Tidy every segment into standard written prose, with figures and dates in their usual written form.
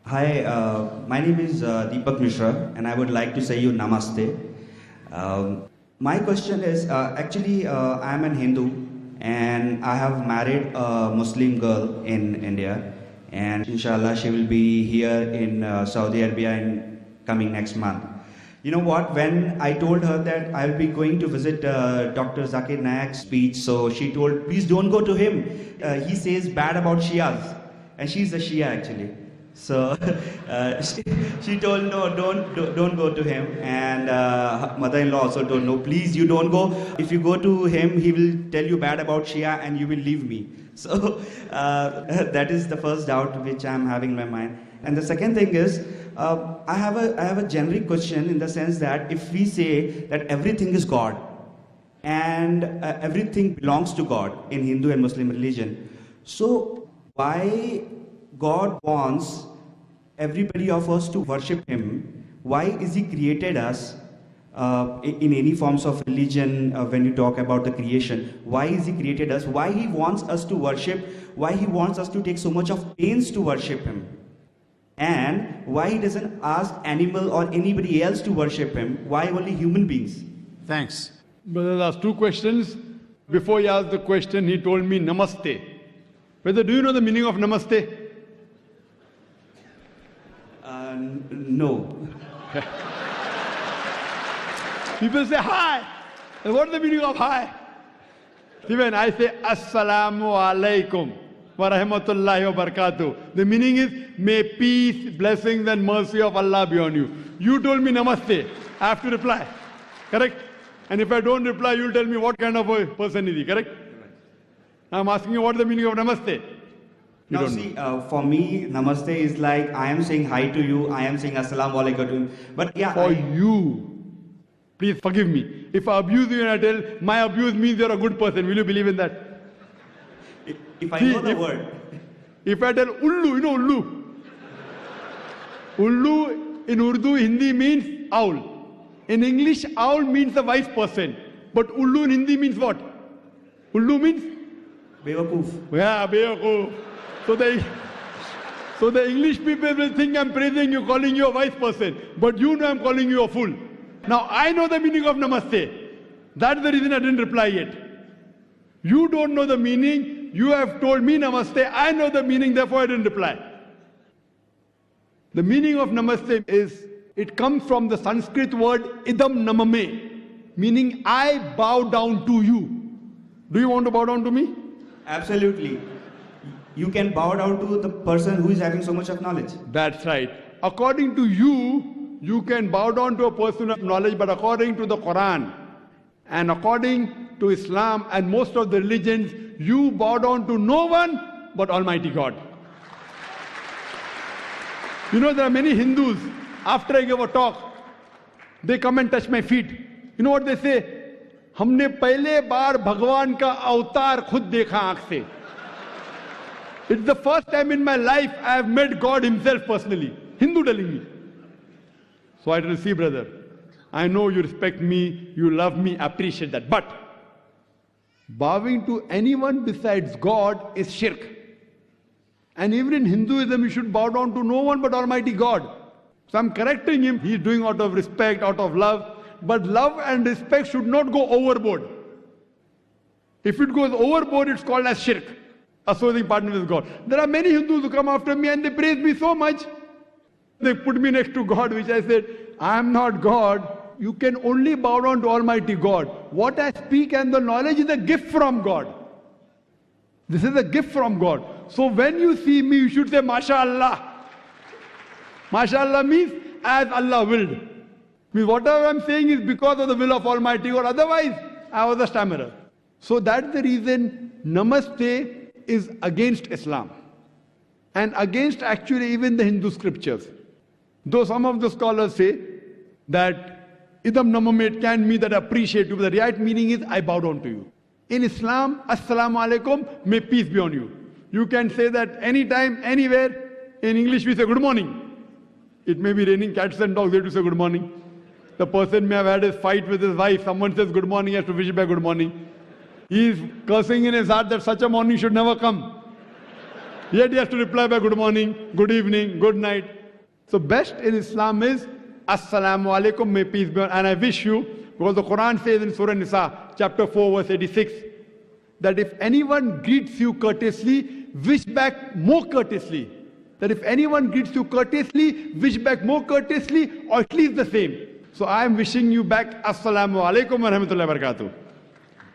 Hi, my name is Deepak Mishra, and I would like to say you namaste. My question is I'm an Hindu, and I have married a Muslim girl in India, and inshallah, she will be here in Saudi Arabia in coming next month. You know what? When I told her that I'll be going to visit Dr. Zakir Naik's speech, so she told, please don't go to him. He says bad about Shias, and she's a Shia actually. So she told, no, don't go to him. And her mother-in-law also told, no, please, you don't go. If you go to him, he will tell you bad about Shia, and you will leave me. So that is the first doubt which I'm having in my mind. And the second thing is, I have a generic question in the sense that if we say that everything is God and everything belongs to God in Hindu and Muslim religion, so why God wants everybody of us to worship Him? Why is He created us in any forms of religion when you talk about the creation? Why is He created us? Why He wants us to worship? Why He wants us to take so much of pains to worship Him? And why He doesn't ask animal or anybody else to worship Him? Why only human beings? Thanks. Brother asked two questions. Before he asked the question, he told me namaste. Brother, do you know the meaning of namaste? No. People say hi. And what is the meaning of hi? See, when I say assalamu alaikum wa rahmatullahi wa barakatuh, the meaning is may peace, blessings and mercy of Allah be on you. You told me namaste. I have to reply. Correct? And if I don't reply, you'll tell me what kind of a person is he. Correct? I'm asking you what is the meaning of namaste. You now see, for me, namaste is like I am saying hi to you, I am saying assalamu alaikum to you. But yeah, for you, please forgive me. If I abuse you and I tell my abuse means you're a good person, will you believe in that? If I know the word. If I tell ullu, you know ullu. Ullu in Urdu, Hindi means owl. In English, owl means a wise person. But ullu in Hindi means what? Ullu means? Bewakoof. Yeah, bewakoof. So the English people will think I'm praising you, calling you a wise person. But you know I'm calling you a fool. Now I know the meaning of namaste. That's the reason I didn't reply yet. You don't know the meaning. You have told me namaste. I know the meaning, therefore I didn't reply. The meaning of namaste is, it comes from the Sanskrit word idam namame, meaning I bow down to you. Do you want to bow down to me? Absolutely. You can bow down to the person who is having so much of knowledge. That's right. According to you, you can bow down to a person of knowledge, but according to the Quran and according to Islam and most of the religions, you bow down to no one but Almighty God. You know, there are many Hindus, after I give a talk, they come and touch my feet. You know what they say? हमने पहले बार भगवान का अवतार खुद देखा आंख से. It's the first time in my life I have met God Himself personally. Hindu telling me. So I tell, see, brother, I know you respect me, you love me, appreciate that. But bowing to anyone besides God is shirk. And even in Hinduism, you should bow down to no one but Almighty God. So I'm correcting him. He's doing out of respect, out of love. But love and respect should not go overboard. If it goes overboard, it's called as shirk. Associating partner with God. There are many Hindus who come after me and they praise me so much. They put me next to God, which I said, I am not God. You can only bow down to Almighty God. What I speak and the knowledge is a gift from God. This is a gift from God. So when you see me, you should say, MashaAllah. MashaAllah means as Allah willed. Means whatever I'm saying is because of the will of Almighty God. Otherwise, I was a stammerer. So that's the reason Namaste is against Islam. And against actually even the Hindu scriptures. Though some of the scholars say that idam namame can mean that I appreciate you, but the right meaning is I bow down to you. In Islam, assalamu alaikum, may peace be on you. You can say that anytime, anywhere. In English we say good morning. It may be raining cats and dogs, they have to say good morning. The person may have had a fight with his wife. Someone says good morning, he has to wish back good morning. He is cursing in his heart that such a morning should never come. Yet he has to reply by good morning, good evening, good night. So best in Islam is Assalamu alaikum, may peace be on. And I wish you, because the Quran says in Surah Nisa, chapter 4, verse 86, that if anyone greets you courteously, wish back more courteously. That if anyone greets you courteously, wish back more courteously, or at least the same. So I am wishing you back Assalamu alaikum wa rahmatullahi wa barakatuh.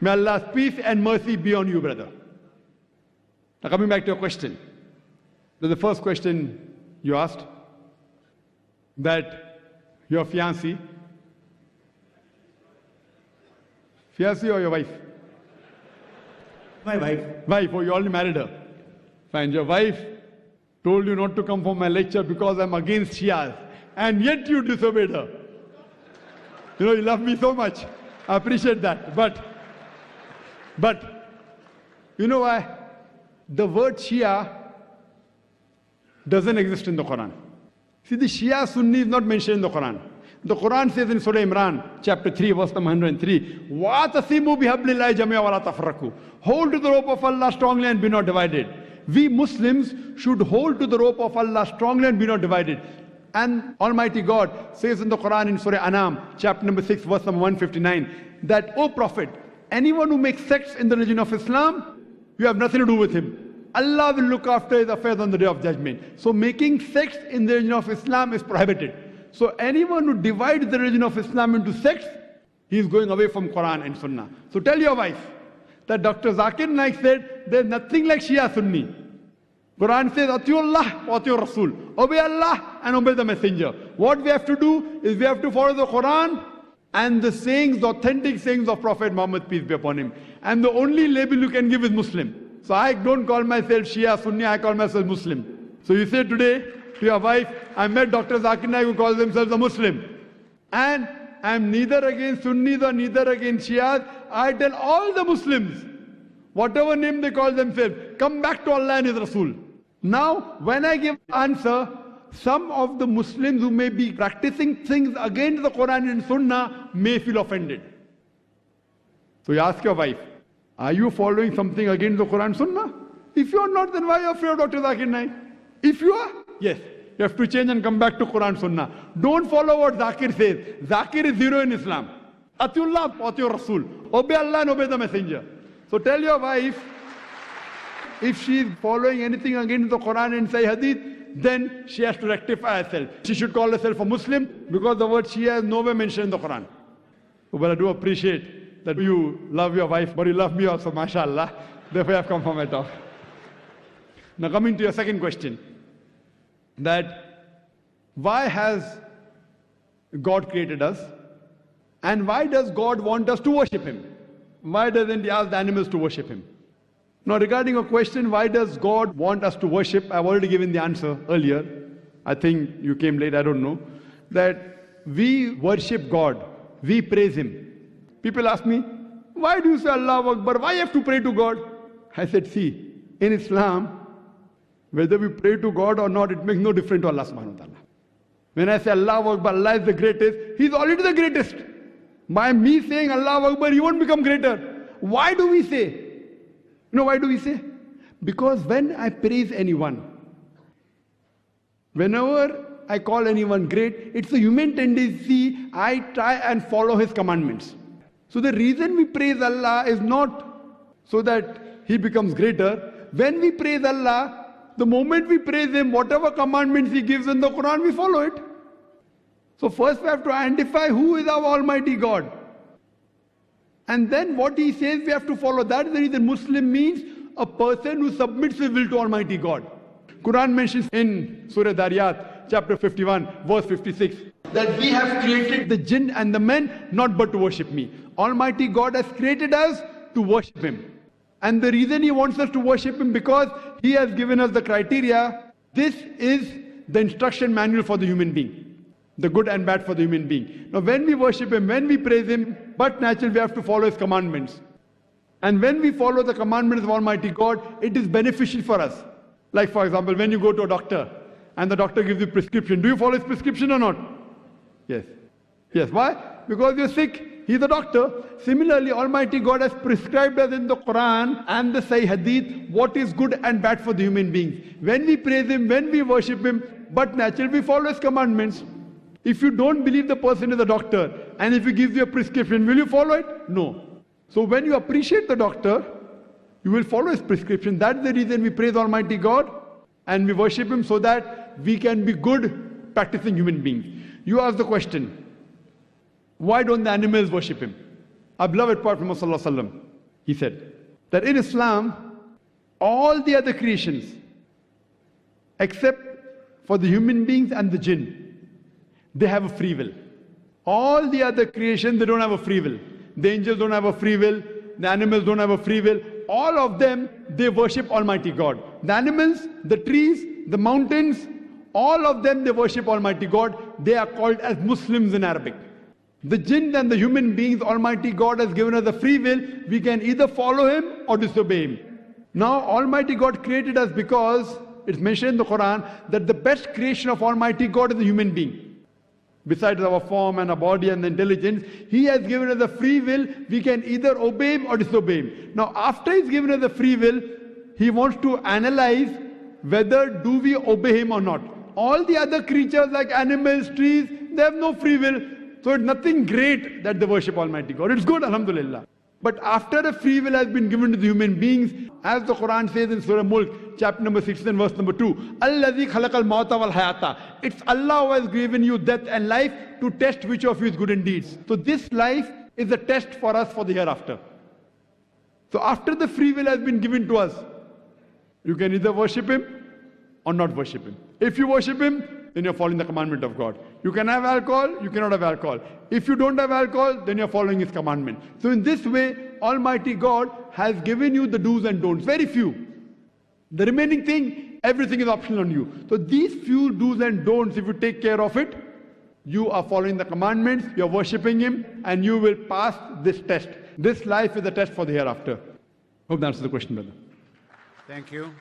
May Allah's peace and mercy be on you, brother. Now coming back to your question. The first question you asked, that your fiancée or your wife? My wife. Wife, oh, you already married her. Fine, your wife told you not to come for my lecture because I'm against Shias, and yet you disobeyed her. You know, you love me so much. I appreciate that. But, you know why? The word Shia doesn't exist in the Quran. See, the Shia Sunni is not mentioned in the Quran. The Quran says in Surah Imran, chapter 3, verse number 103, وَاتَصِمُوا بِحَبْلِ اللَّهِ جَمِيعًا وَلَا تَفَرَّقُوا. Hold to the rope of Allah strongly and be not divided. We Muslims should hold to the rope of Allah strongly and be not divided. And Almighty God says in the Quran in Surah Anam, chapter number 6, verse number 159, that, O Prophet, anyone who makes sects in the religion of Islam, you have nothing to do with him. Allah will look after his affairs on the day of judgment. So making sects in the religion of Islam is prohibited. So anyone who divides the religion of Islam into sects, he is going away from Quran and Sunnah. So tell your wife that Dr. Zakir Naik said, there's nothing like Shia Sunni. Quran says, Atiullah wa Atiur Rasul. Obey Allah and obey the Messenger. What we have to do is we have to follow the Quran and the sayings, the authentic sayings of Prophet Muhammad, peace be upon him. And the only label you can give is Muslim. So I don't call myself Shia Sunni, I call myself Muslim. So you say today to your wife, I met Dr. Zakir Naik who calls themselves a Muslim. And I'm neither against Sunnis or neither against Shias. I tell all the Muslims, whatever name they call themselves, come back to Allah and His Rasul. Now, when I give answer, some of the Muslims who may be practicing things against the Quran and Sunnah may feel offended. So you ask your wife, are you following something against the Quran and Sunnah? If you are not, then why are you afraid of Dr. Zakir Naik? If you are, yes, you have to change and come back to Quran and Sunnah. Don't follow what Zakir says. Zakir is zero in Islam. Atiullah, Atiur Rasul. Obey Allah and obey the Messenger. So tell your wife, if she is following anything against the Quran and Sahih Hadith, then she has to rectify herself. She should call herself a Muslim because the word Shia is nowhere mentioned in the Quran. But I do appreciate that you love your wife, but you love me also, mashallah. Therefore I have come for my talk. Now coming to your second question, that why has God created us and why does God want us to worship Him? Why doesn't He ask the animals to worship Him? Now regarding a question, why does God want us to worship? I've already given the answer earlier. I think you came late, I don't know. That we worship God, we praise Him. People ask me, why do you say Allahu Akbar? Why you have to pray to God? I said, see, in Islam, whether we pray to God or not, it makes no difference to Allah subhanahu wa ta'ala. When I say Allahu Akbar, Allah is the greatest, He's already the greatest. By me saying Allahu Akbar, He won't become greater. Why do we say? You know why do we say? Because when I praise anyone, whenever I call anyone great, it's a human tendency, I try and follow His commandments. So the reason we praise Allah is not so that He becomes greater. When we praise Allah, the moment we praise Him, whatever commandments He gives in the Quran, we follow it. So first we have to identify who is our Almighty God. And then what He says we have to follow. That is the reason Muslim means a person who submits his will to Almighty God. Quran mentions in Surah Dariyat, chapter 51, verse 56, that we have created the jinn and the men not but to worship me. Almighty God has created us to worship Him. And the reason He wants us to worship Him because He has given us the criteria. This is the instruction manual for the human being. The good and bad for the human being. Now when we worship Him, when we praise Him, but naturally we have to follow His commandments. And when we follow the commandments of Almighty God, it is beneficial for us. Like for example, when you go to a doctor and the doctor gives you prescription, do you follow his prescription or not? Yes. Yes. Why? Because you're sick. He is a doctor. Similarly, Almighty God has prescribed us in the Quran and the Sahih Hadith what is good and bad for the human beings. When we praise Him, when we worship Him, but naturally we follow His commandments. If you don't believe the person is a doctor, and if he gives you a prescription, will you follow it? No. So when you appreciate the doctor, you will follow his prescription. That's the reason we praise Almighty God and we worship Him, so that we can be good practicing human beings. You ask the question, why don't the animals worship Him? Our beloved Prophet Muhammad, he said that in Islam, all the other creations, except for the human beings and the jinn, they have a free will. All the other creation, they don't have a free will. The angels don't have a free will. The animals don't have a free will. All of them, they worship Almighty God. The animals, the trees, the mountains, all of them, they worship Almighty God. They are called as Muslims in Arabic. The jinn and the human beings, Almighty God has given us a free will. We can either follow Him or disobey Him. Now, Almighty God created us because it's mentioned in the Quran that the best creation of Almighty God is the human being. Besides our form and our body and the intelligence, He has given us a free will. We can either obey Him or disobey Him. Now, after He's given us a free will, He wants to analyze whether do we obey Him or not. All the other creatures like animals, trees, they have no free will. So it's nothing great that they worship Almighty God. It's good, alhamdulillah. But after a free will has been given to the human beings, as the Quran says in Surah Mulk, chapter number 16, verse number 2, Allazi khalaqal mauta wal hayata. It's Allah who has given you death and life to test which of you is good in deeds. So this life is a test for us for the hereafter. So after the free will has been given to us, you can either worship Him or not worship Him. If you worship Him, then you're following the commandment of God. You can have alcohol, you cannot have alcohol. If you don't have alcohol, then you're following His commandment. So in this way, Almighty God has given you the do's and don'ts, very few. The remaining thing, everything is optional on you. So these few do's and don'ts, if you take care of it, you are following the commandments, you're worshipping Him, and you will pass this test. This life is a test for the hereafter. Hope that answers the question, brother. Thank you.